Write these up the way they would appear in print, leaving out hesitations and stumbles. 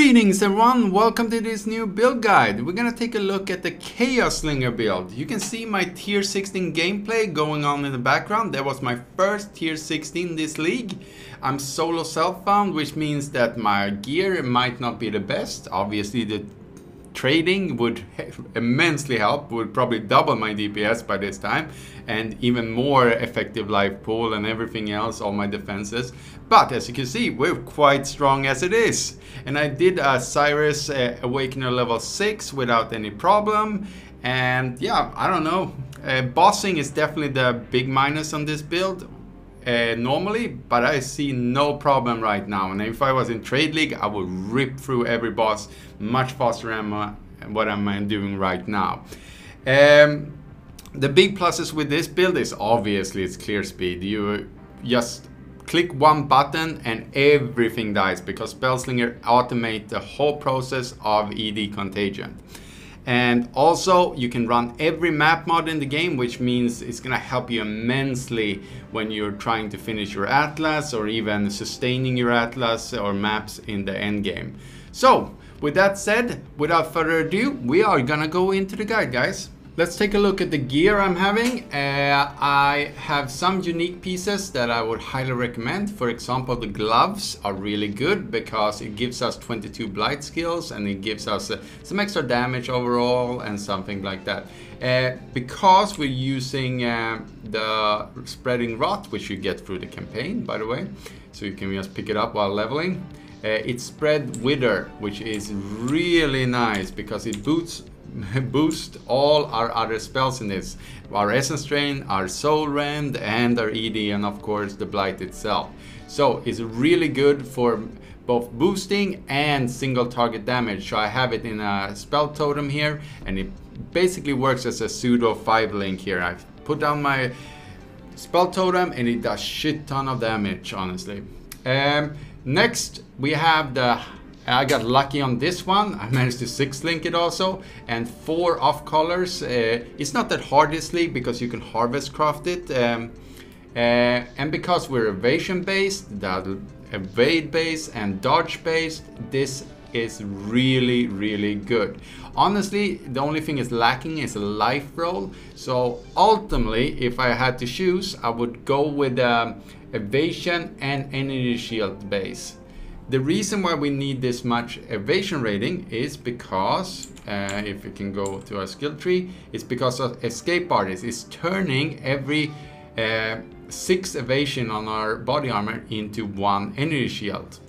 Greetings everyone, welcome to this new build guide. We're gonna take a look at the Spellslinger build. You can see my tier 16 gameplay going on in the background. That was my first tier 16 in this league. I'm solo self-found, which means that my gear might not be the best. Obviously the trading would immensely help, would probably double my DPS by this time, and even more effective life pool and everything else, all my defenses. But as you can see, we're quite strong as it is. And I did a Cyrus Awakener level 6 without any problem. And yeah, I don't know. Bossing is definitely the big minus on this build. Normally, but I see no problem right now. And if I was in Trade League, I would rip through every boss much faster than what I'm doing right now. The big pluses with this build is obviously its clear speed. You just click one button and everything dies, because Spellslinger automates the whole process of ED Contagion. And also you can run every map mod in the game, which means it's gonna help you immensely when you're trying to finish your atlas or even sustaining your atlas or maps in the end game. So with that said, without further ado, we are gonna go into the guide, guys. Let's take a look at the gear I'm having. I have some unique pieces that I would highly recommend. For example, the gloves are really good because it gives us 22 blight skills and it gives us some extra damage overall and something like that. Because we're using the spreading rot, which you get through the campaign, by the way, so you can just pick it up while leveling. It's spread wither, which is really nice because it boost all our other spells in this. Our Essence Drain, our Soul Rend, and our ED, and of course the Blight itself. So it's really good for both boosting and single target damage. So I have it in a spell totem here, and it basically works as a pseudo 5-link here. I put down my spell totem and it does shit ton of damage, honestly. Next we have I got lucky on this one. I managed to 6-link it also, and 4 off colors. It's not that hard this league because you can harvest craft it, and because we're evasion based, evade based and dodge based, this is really good. Honestly, the only thing is lacking is a life roll. So ultimately, if I had to choose, I would go with evasion and energy shield base. The reason why we need this much evasion rating is because, if we can go to our skill tree, it's because of escape artist is turning every 6 evasion on our body armor into 1 energy shield.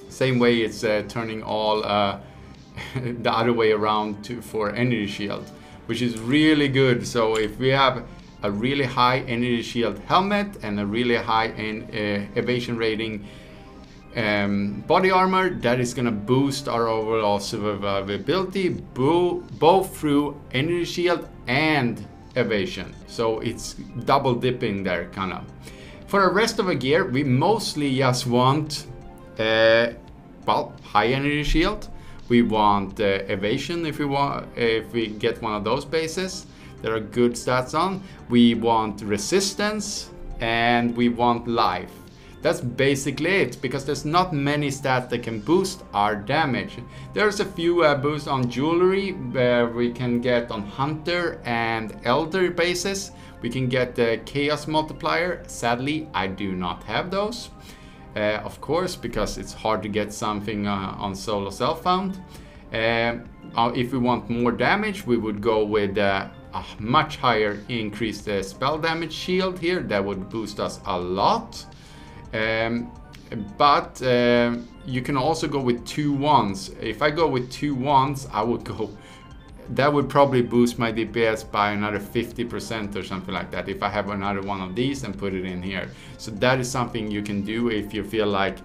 Same way it's turning all the other way around for energy shield, which is really good. So if we have a really high energy shield helmet and a really high evasion rating body armor, that is gonna boost our overall survivability both through energy shield and evasion. So it's double dipping there, kind of. For the rest of the gear, we mostly just want well, high energy shield. We want evasion if we get one of those bases. There are good stats on. We want resistance and we want life. That's basically it, because there's not many stats that can boost our damage. There's a few boosts on jewelry where we can get on hunter and elder bases. We can get the chaos multiplier. Sadly, I do not have those. Of course, because it's hard to get something on solo self-found. If we want more damage, we would go with a much higher increased spell damage shield here. That would boost us a lot. But you can also go with 2 wands. If I go with 2 wands, I would go, that would probably boost my DPS by another 50% or something like that, if I have another one of these and put it in here. So that is something you can do if you feel like,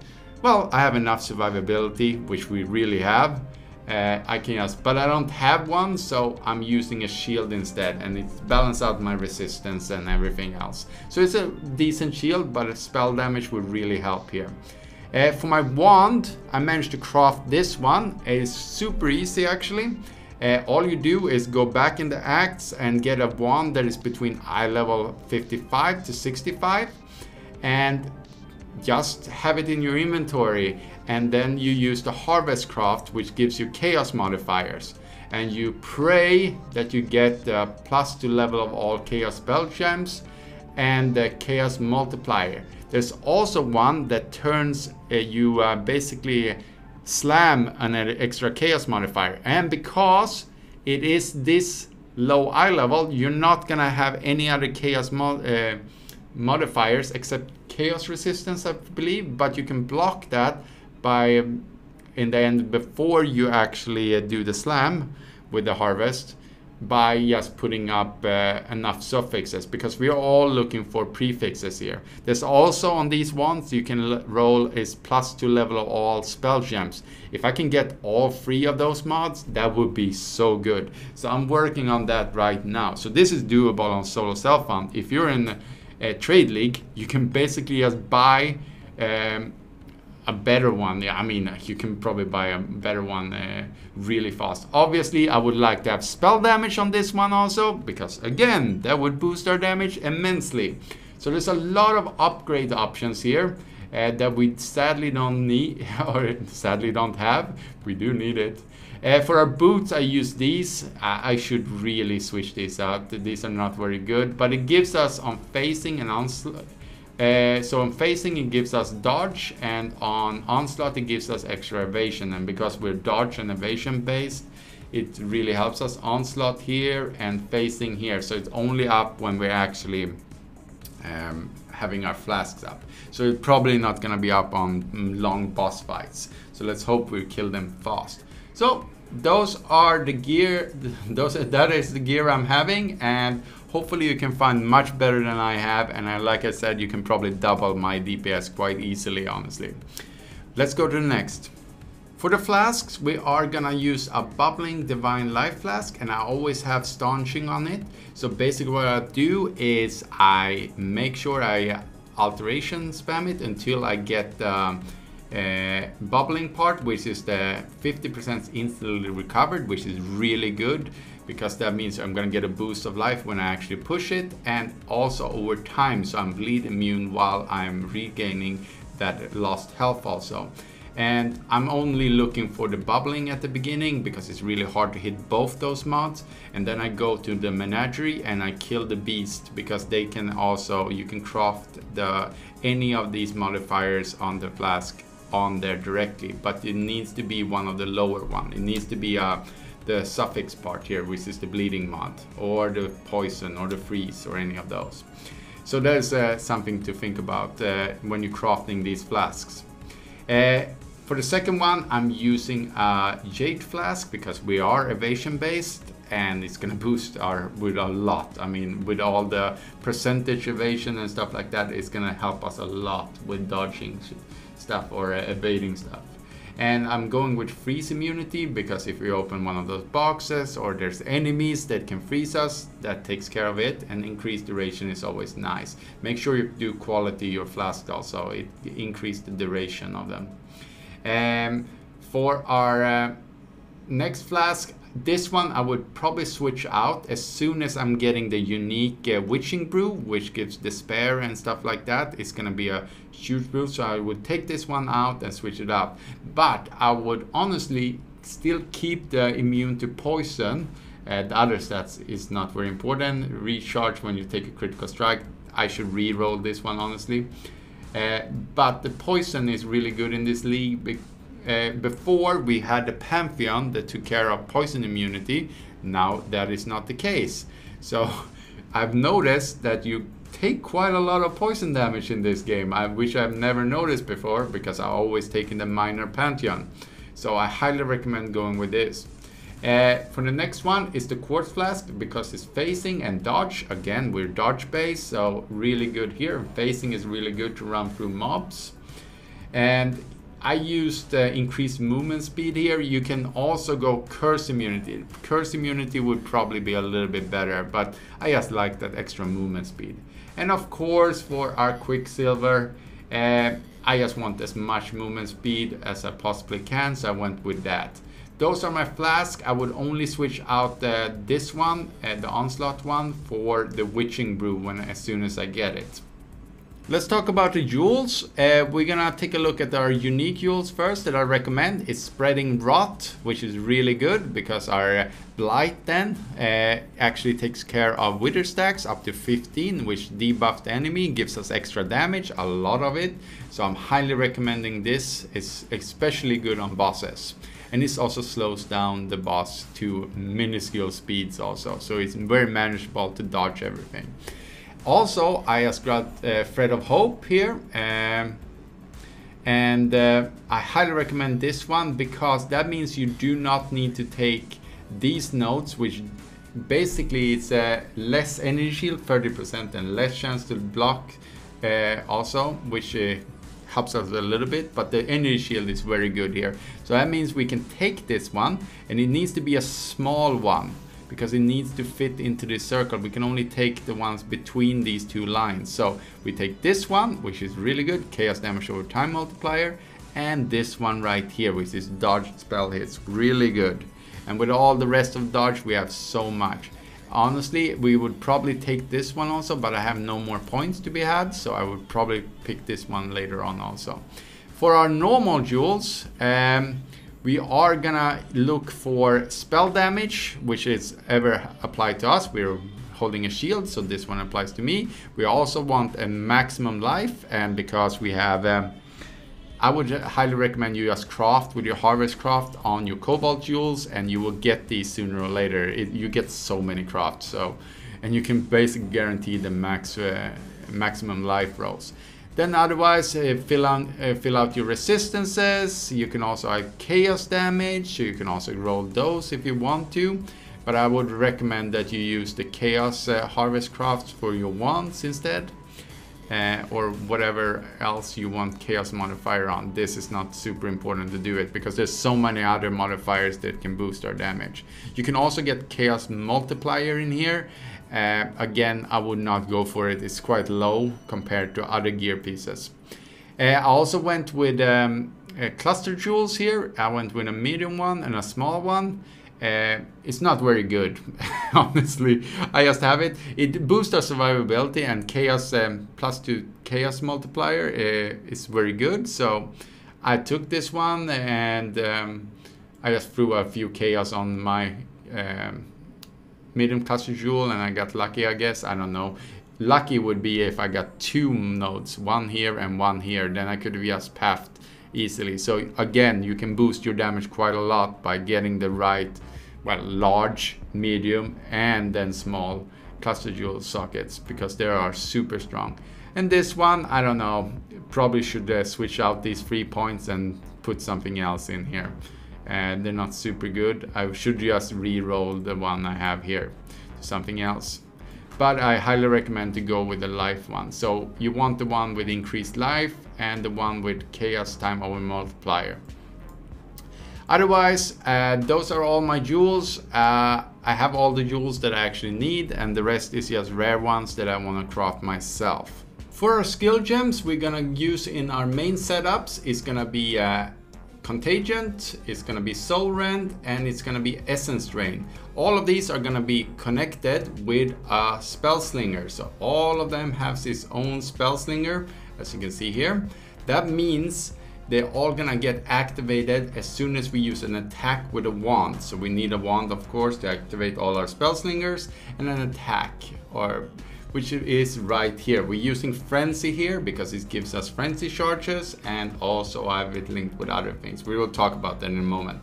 well, I have enough survivability, which we really have. I can just, but I don't have one, so I'm using a shield instead, and it balances out my resistance and everything else. So it's a decent shield, but a spell damage would really help here. For my wand, I managed to craft this one. It's super easy actually. All you do is go back in the acts and get a wand that is between eye level 55 to 65, and just have it in your inventory, and then you use the harvest craft, which gives you chaos modifiers, and you pray that you get the +2 level of all chaos spell gems and the chaos multiplier. There's also one that turns you basically slam an extra chaos modifier, and because it is this low eye level, you're not gonna have any other chaos modifiers except chaos resistance, I believe, but you can block that by in the end before you actually do the slam with the harvest, by just putting up enough suffixes, because we are all looking for prefixes here. There's also on these ones you can roll is +2 level of all spell gems. If I can get all 3 of those mods, that would be so good. So I'm working on that right now. So this is doable on solo self-found. If you're in a trade league, you can basically just buy a better one. Yeah, I mean, you can probably buy a better one really fast. Obviously, I would like to have spell damage on this one also, because again, that would boost our damage immensely. So there's a lot of upgrade options here that we sadly don't need, or sadly don't have. We do need it. For our boots, I use these. I should really switch these out. These are not very good, but it gives us on facing and onslaught. So on facing it gives us dodge, and on onslaught it gives us extra evasion, and because we're dodge and evasion based, it really helps us. Onslaught here and facing here, so it's only up when we're actually having our flasks up. So it's probably not gonna be up on long boss fights. So let's hope we kill them fast. So those are the gear, that is the gear I'm having, and hopefully you can find much better than I have, and like I said, you can probably double my DPS quite easily, honestly. Let's go to the next. For the flasks, we are gonna use a bubbling divine life flask, and I always have staunching on it. So basically what I do is I make sure I alteration spam it until I get the bubbling part, which is the 50% instantly recovered, which is really good, because that means I'm gonna get a boost of life when I actually push it, and also over time, so I'm bleed immune while I'm regaining that lost health also. And I'm only looking for the bubbling at the beginning because it's really hard to hit both those mods, and then I go to the menagerie and I kill the beast, because they can also, you can craft any of these modifiers on the flask on there directly, but it needs to be one of the lower one. It needs to be the suffix part here, which is the bleeding mod, or the poison, or the freeze, or any of those. So there's something to think about when you're crafting these flasks. For the second one, I'm using a Jade flask because we are evasion based, and it's gonna boost our with a lot. I mean, with all the percentage evasion and stuff like that, it's gonna help us a lot with dodging stuff or evading stuff. And I'm going with freeze immunity because if we open one of those boxes or there's enemies that can freeze us, that takes care of it. And increased duration is always nice. Make sure you do quality your flask also. It increases the duration of them. For our next flask, this one I would probably switch out as soon as I'm getting the unique witching brew, which gives despair and stuff like that. It's gonna be a huge brew, so I would take this one out and switch it up. But I would honestly still keep the immune to poison. The other stats is not very important. Recharge when you take a critical strike. I should re-roll this one, honestly. But the poison is really good in this league. Before we had the Pantheon that took care of poison immunity. Now that is not the case. So I've noticed that you take quite a lot of poison damage in this game, which I've never noticed before because I've always taken the minor Pantheon. So I highly recommend going with this. For the next one is the Quartz Flask because it's facing and dodge. Again, we're dodge based, so really good here. Facing is really good to run through mobs. And I used increased movement speed here. You can also go curse immunity. Curse immunity would probably be a little bit better, but I just like that extra movement speed. And of course, for our Quicksilver, I just want as much movement speed as I possibly can, so I went with that. Those are my flasks. I would only switch out this one, the Onslaught one, for the Witching Brew as soon as I get it. Let's talk about the jewels. We're gonna take a look at our unique jewels first that I recommend. It's Spreading Rot, which is really good because our Blight then actually takes care of Wither stacks up to 15, which debuffed enemy, gives us extra damage, a lot of it. So I'm highly recommending this. It's especially good on bosses. And this also slows down the boss to minuscule speeds also. So it's very manageable to dodge everything. Also, I just got Thread of Hope here, and I highly recommend this one because that means you do not need to take these nodes, which basically it's a less energy shield, 30%, and less chance to block also, which helps us a little bit, but the energy shield is very good here. So that means we can take this one, and it needs to be a small one, because it needs to fit into this circle. We can only take the ones between these two lines. So we take this one, which is really good, chaos damage over time multiplier, and this one right here, which is dodge spell hits, really good. And with all the rest of dodge, we have so much. Honestly, we would probably take this one also, but I have no more points to be had, so I would probably pick this one later on also. For our normal jewels, we are gonna look for spell damage, which is ever applied to us. We're holding a shield, so this one applies to me. We also want a maximum life, and because we have, I would highly recommend you just craft with your harvest craft on your cobalt jewels, and you will get these sooner or later. You get so many crafts, so, and you can basically guarantee the maximum life rolls. Then otherwise, fill out your resistances. You can also have chaos damage, so you can also roll those if you want to. But I would recommend that you use the chaos harvest crafts for your wands instead. Or whatever else you want chaos modifier on. This is not super important to do it because there's so many other modifiers that can boost our damage. You can also get chaos multiplier in here. Again, I would not go for it. It's quite low compared to other gear pieces. I also went with cluster jewels here. I went with a medium one and a small one. It's not very good, honestly. I just have it. It boosts our survivability, and chaos +2 chaos multiplier is very good. So I took this one, and I just threw a few chaos on my medium cluster jewel, and I got lucky, I guess. I don't know. Lucky would be if I got 2 nodes, one here and one here. Then I could have just pathed easily. So again, you can boost your damage quite a lot by getting the right, well, large, medium, and then small cluster jewel sockets, because they are super strong. And this one, I don't know, probably should switch out these 3 points and put something else in here. And they're not super good. I should just re-roll the one I have here to something else. But I highly recommend to go with the life one. So you want the one with increased life and the one with chaos time over multiplier. Otherwise, those are all my jewels. I have all the jewels that I actually need, and the rest is just rare ones that I want to craft myself. For our skill gems we're gonna use in our main setups, it's gonna be Contagion, it's gonna be Soul Rend, and it's gonna be Essence Drain. All of these are gonna be connected with a Spellslinger. So all of them have its own Spellslinger, as you can see here. That means they're all gonna get activated as soon as we use an attack with a wand. So we need a wand, of course, to activate all our Spellslingers, and an attack, which is right here. We're using Frenzy here because it gives us Frenzy charges, and also I have it linked with other things. We will talk about that in a moment.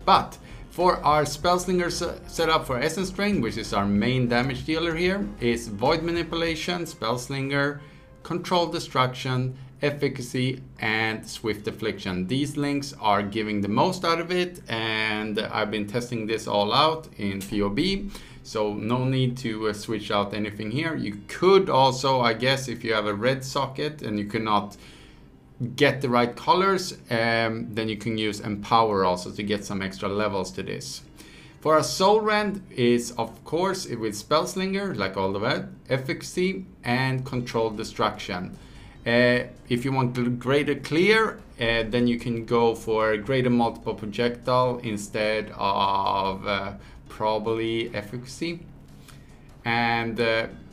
But for our Spellslinger setup for Essence Drain, which is our main damage dealer here, is Void Manipulation, Spellslinger, Control Destruction, Efficacy, and Swift Affliction. These links are giving the most out of it, and I've been testing this all out in PoB. So no need to switch out anything here. You could also, I guess, if you have a red socket and you cannot get the right colors, then you can use Empower also to get some extra levels to this. For our Soul Rend is, of course, with Spellslinger, like all of that, Efficacy, and Control Destruction. If you want greater clear, then you can go for greater multiple projectile instead of probably Efficacy. And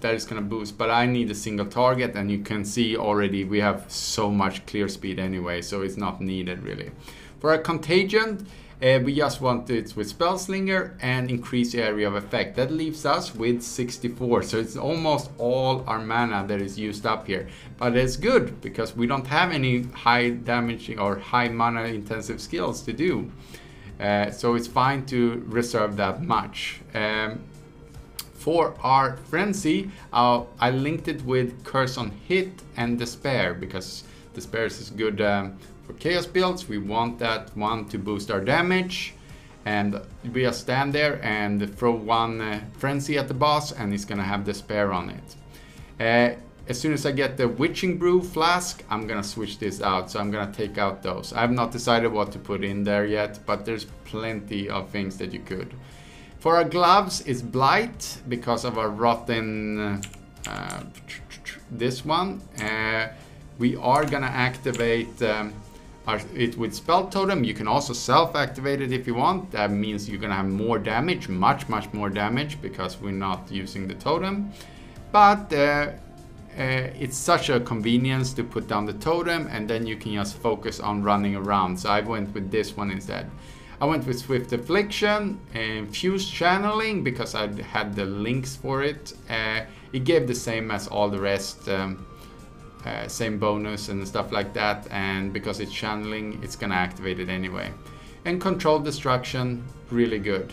that is gonna boost, but I need a single target, and you can see already we have so much clear speed anyway, so it's not needed really. For a Contagion, we just want it with Spellslinger and increase area of effect. That leaves us with 64, so it's almost all our mana that is used up here. But it's good because we don't have any high damaging or high mana intensive skills to do. So it's fine to reserve that much. For our Frenzy, I linked it with Curse on Hit and Despair, because Despair is good for Chaos builds. We want that one to boost our damage, and we just stand there and throw one Frenzy at the boss, and it's gonna have Despair on it. As soon as I get the Witching Brew Flask, I'm gonna switch this out, so I'm gonna take out those. I have not decided what to put in there yet, but there's plenty of things that you could. For our gloves, it's Blight because of our rotten, this one. We are gonna activate it with Spell Totem. You can also self-activate it if you want. That means you're gonna have more damage, much more damage, because we're not using the totem. But it's such a convenience to put down the totem, and then you can just focus on running around. So I went with this one instead. I went with Swift Affliction and Fused Channeling because I had the links for it. It gave the same as all the rest, same bonus and stuff like that, and because it's channeling, it's gonna activate it anyway. And Control Destruction, really good.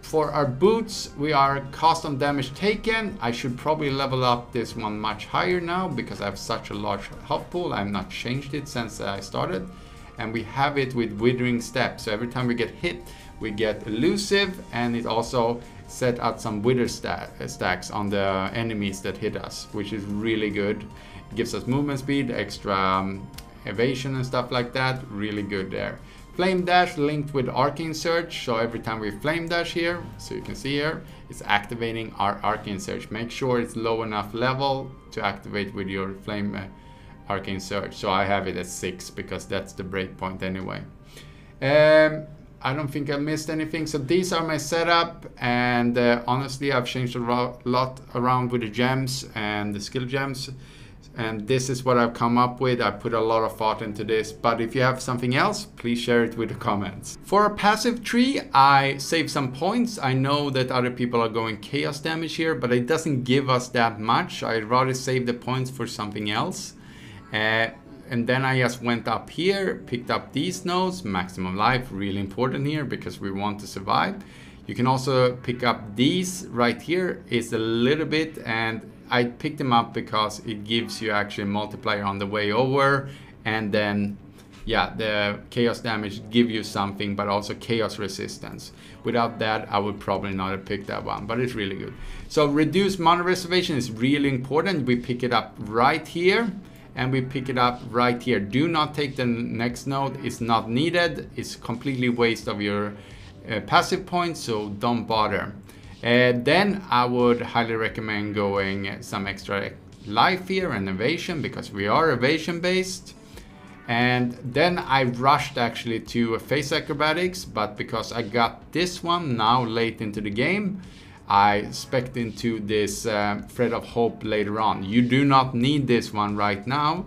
For our boots, we are cost on damage taken. I should probably level up this one much higher now because I have such a large health pool. I have not changed it since I started. And we have it with Withering Step, so every time we get hit we get elusive, and it also set out some wither stacks on the enemies that hit us, which is really good. It gives us movement speed, extra evasion and stuff like that. Really good there. Flame Dash linked with Arcane Surge, so every time we Flame Dash here, so you can see here, it's activating our Arcane Surge. Make sure it's low enough level to activate with your Flame Arcane Surge. So I have it at 6 because that's the breakpoint anyway. I don't think I missed anything. So these are my setup, and honestly I've changed a lot around with the gems and the skill gems, and this is what I've come up with. I put a lot of thought into this, but if you have something else, please share it with the comments. For a passive tree, I saved some points. I know that other people are going chaos damage here, but it doesn't give us that much. I'd rather save the points for something else. And then I just went up here, picked up these nodes. Maximum life, really important here because we want to survive. You can also pick up these right here. It's a little bit, and I picked them up because it gives you actually a multiplier on the way over, and then yeah, the chaos damage give you something, but also chaos resistance. Without that, I would probably not have picked that one, but it's really good. So reduced mana reservation is really important. We pick it up right here, and we pick it up right here. Do not take the next node, it's not needed. It's completely waste of your passive points, so don't bother. Then I would highly recommend going some extra life here and evasion, because we are evasion based. And then I rushed actually to face acrobatics, but because I got this one now late into the game, I spec'd into this Thread of Hope later on. You do not need this one right now,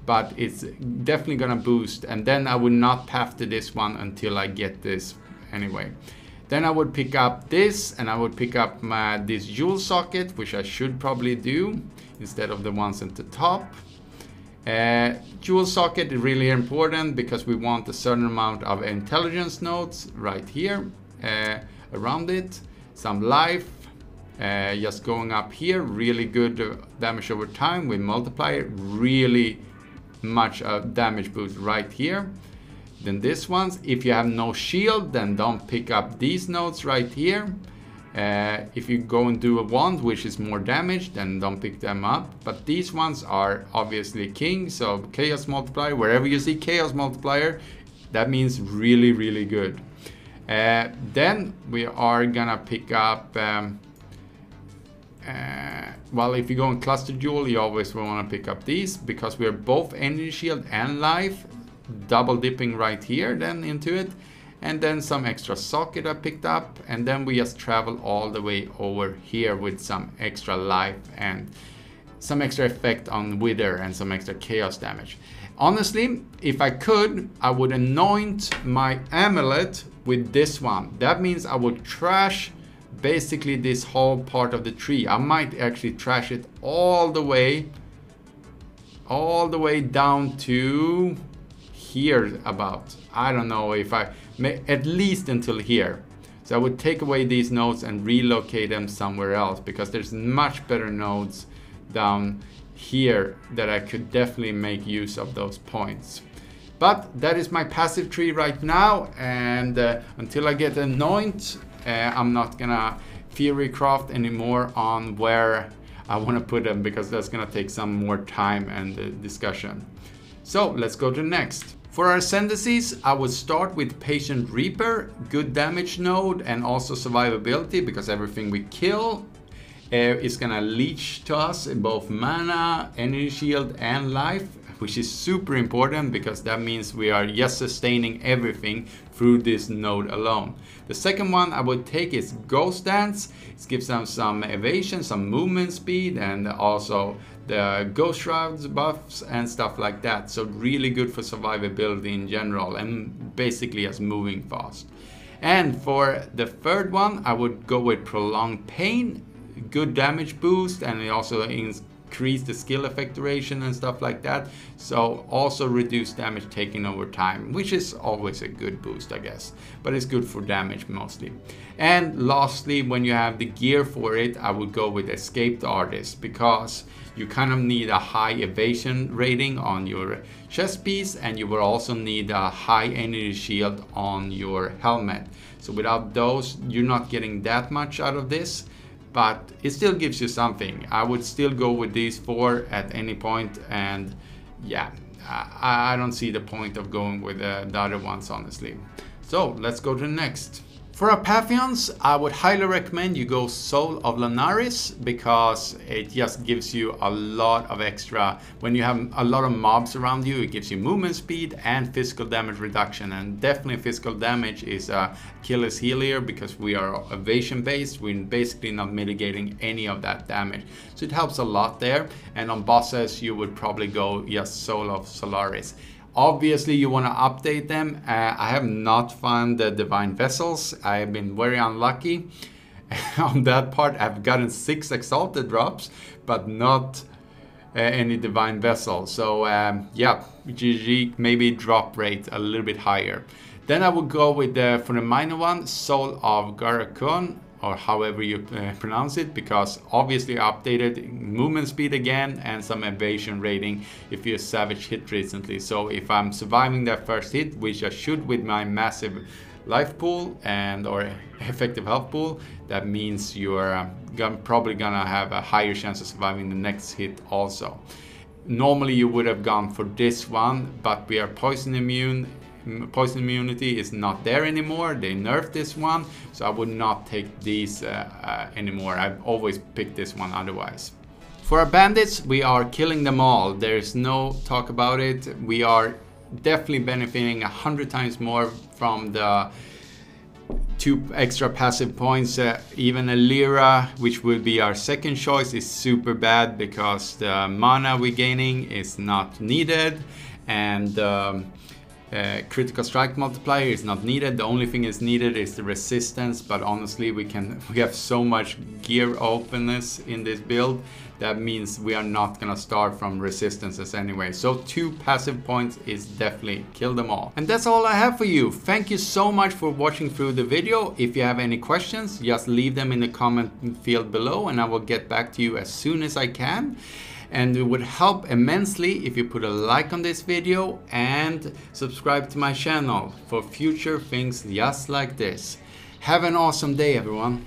but it's definitely gonna boost. And then I would not path to this one until I get this anyway. Then I would pick up this, and I would pick up this jewel socket, which I should probably do instead of the ones at the top. Jewel socket is really important because we want a certain amount of intelligence nodes right here around it. Some life, just going up here, really good damage over time with multiplier, really much damage boost right here. Then this ones, if you have no shield, then don't pick up these nodes right here. If you go and do a wand, which is more damage, then don't pick them up. But these ones are obviously king, so chaos multiplier, wherever you see chaos multiplier, that means really, really good. Then we are gonna pick up, well, if you go in cluster jewel, you always want to pick up these, because we are both energy shield and life, double dipping right here then into it. and then some extra socket I picked up, and then we just travel all the way over here with some extra life and some extra effect on wither and some extra chaos damage. Honestly, if I could, I would anoint my amulet with this one. That means I would trash basically this whole part of the tree. I might actually trash it all the way down to here about. I don't know if I may, at least until here. So I would take away these nodes and relocate them somewhere else, because there's much better nodes down here that I could definitely make use of those points. But that is my passive tree right now, and until I get anoint, I'm not gonna theory craft anymore on where I want to put them, because that's gonna take some more time and discussion. So let's go to next. For our ascendancies, I would start with Patient Reaper, good damage node, and also survivability, because everything we kill is gonna leech to us in both mana, energy shield, and life, which is super important, because that means we are just sustaining everything through this node alone. The second one I would take is Ghost Dance. It gives them some evasion, some movement speed, and also the Ghost Shrouds buffs and stuff like that. So really good for survivability in general, and basically as moving fast. And for the third one, I would go with Prolonged Pain, good damage boost, and it also increase the skill effect duration and stuff like that. So also reduce damage taken over time, which is always a good boost, I guess, but it's good for damage mostly. And lastly, when you have the gear for it, I would go with Escaped Artist, because you kind of need a high evasion rating on your chest piece, and you will also need a high energy shield on your helmet. So without those, you're not getting that much out of this, but it still gives you something. I would still go with these four at any point, and yeah, I don't see the point of going with the other ones, honestly. So let's go to the next. For our Pantheons, I would highly recommend you go Soul of Lunaris, because it just gives you a lot of extra. When you have a lot of mobs around you, it gives you movement speed and physical damage reduction. And definitely physical damage is a Achilles heel here, because we are evasion based. We're basically not mitigating any of that damage. So it helps a lot there. And on bosses, you would probably go just Soul of Solaris. Obviously, you want to update them. I have not found the Divine Vessels. I have been very unlucky on that part. I've gotten 6 Exalted drops, but not any Divine Vessel. So yeah, GG, maybe drop rate a little bit higher. Then I would go with for the minor one, Soul of Garakun, or however you pronounce it, because obviously updated movement speed again and some evasion rating if you savage hit recently. So if I'm surviving that first hit, which I should with my massive life pool and or effective health pool, that means you're probably gonna have a higher chance of surviving the next hit also. Normally you would have gone for this one, but we are poison immune. Poison immunity is not there anymore. They nerfed this one, so I would not take these anymore. I've always picked this one otherwise. For our bandits, we are killing them all. There's no talk about it. We are definitely benefiting 100 times more from the 2 extra passive points. Even a Lyra, which will be our second choice, is super bad, because the mana we're gaining is not needed, and critical strike multiplier is not needed. The only thing is needed is the resistance, but honestly we have so much gear openness in this build, that means we are not gonna start from resistances anyway. So 2 passive points is definitely kill them all. And that's all I have for you. Thank you so much for watching through the video. If you have any questions, just leave them in the comment field below, and I will get back to you as soon as I can. And it would help immensely if you put a like on this video and subscribe to my channel for future things just like this. Have an awesome day, everyone.